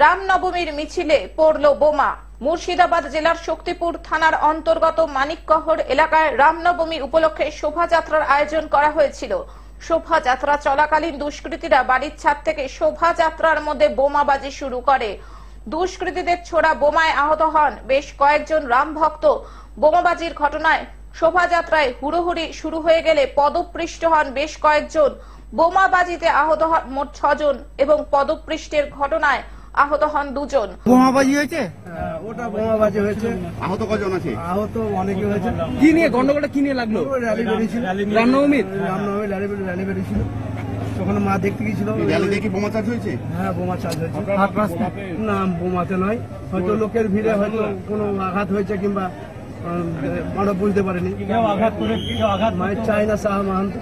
রামনবমীর মিছিলে পড়ল বোমা। মুর্শিদাবাদ জেলার শক্তিপুর থানার অন্তর্গত মানিককহর এলাকায় রামনবমী উপলক্ষে শোভাযাত্রার আয়োজন করা হয়েছিল। শোভাযাত্রা চলাকালীন দুষ্কৃতীরা বাড়ির ছাদ থেকে শোভাযাত্রার মধ্যে বোমাবাজি শুরু করে। দুষ্কৃতীদের ছোড়া বোমায় আহত হন বেশ কয়েকজন রাম ভক্ত। বোমাবাজির ঘটনায় শোভাযাত্রায় হুড়োহুড়ি শুরু হয়ে গেলে পদপৃষ্ট হন বেশ কয়েকজন। বোমাবাজিতে আহত হন মোট 6 জন এবং পদপৃষ্টের ঘটনায় আহত হন 2 জন। বোমাবাজি হয়েছে? ওটা বোমাবাজি হয়েছে। আহত কজন আছে? আহত অনেকে হয়েছে। কি নিয়ে গন্ডগোলটা কি নিয়ে লাগলো? র্যালি বেরিয়েছিল, রামনবমীর র্যালি বেরিয়েছিল। তখন মা দেখতে গিয়েছিল। র্যালি দেখে বোমা চার্জ হয়েছে? হ্যাঁ, বোমা চার্জ হয়েছে। না, বোমাতে নয়, হয়তো লোকের ভিড়ে হয়তো কোনো আঘাত হয়েছে কিংবা আমরা বুঝতে পারিনি। মায়ের চায়না শাহ মাহান্ত।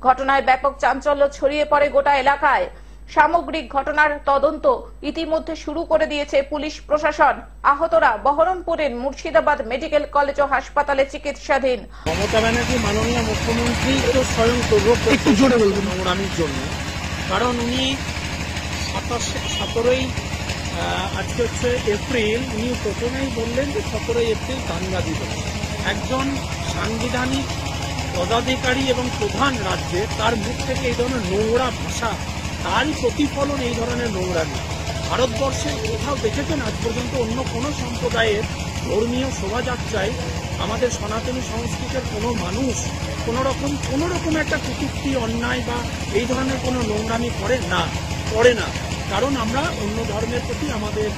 ঘটনায় ব্যাপক চাঞ্চল্য ছড়িয়ে পড়ে গোটা এলাকায়। সামগ্রিক ঘটনার তদন্ত ইতিমধ্যে শুরু করে দিয়েছে পুলিশ প্রশাসন। আহতরা বহরমপুরের মুর্শিদাবাদ মেডিকেল কলেজ ও হাসপাতালে চিকিৎসাধীন। মমতা ব্যানার্জি মাননীয় মুখ্যমন্ত্রী তো স্বয়ং একটু জোরে বলবেন নোংরামির জন্য, কারণ উনি 17ই আজকে হচ্ছে এপ্রিল, উনি প্রথমেই বললেন যে 17ই এপ্রিল দাঙ্গা দিবস। একজন সাংবিধানিক পদাধিকারী এবং প্রধান রাজ্যে তার মুখ থেকে এই ধরনের নোংরা ভাষা, তারই প্রতিফলন এই ধরনের নোংরামি। ভারতবর্ষে কোথাও দেখেছেন আজ পর্যন্ত অন্য কোনো সম্প্রদায়ের ধর্মীয় শোভাযাত্রায় আমাদের সনাতনী সংস্কৃতির কোনো মানুষ কোনো রকম একটা কুটুক্তি, অন্যায় বা এই ধরনের কোনো নোংরামি করে না। কারণ আমরা অন্য ধর্মের প্রতি আমাদের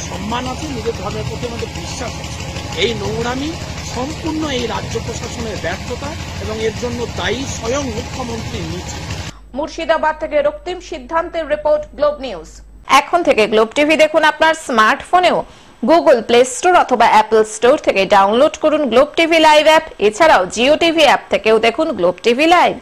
সম্মান আছে, নিজের ধর্মের প্রতি আমাদের বিশ্বাস আছে। এই নোংরামি সম্পূর্ণ এই রাজ্য প্রশাসনের ব্যর্থতা এবং এর জন্য দায়ী স্বয়ং মুখ্যমন্ত্রী নিজে। মুর্শিদাবাদ থেকে রক্তিম সিদ্ধান্তের রিপোর্ট, গ্লোব নিউজ। এখন থেকে গ্লোব টিভি দেখুন আপনার স্মার্টফোনেও। গুগল প্লে স্টোর অথবা অ্যাপল স্টোর থেকে ডাউনলোড করুন গ্লোব টিভি লাইভ অ্যাপ। এছাড়াও জিও টিভি অ্যাপ থেকেও দেখুন গ্লোব টিভি লাইভ।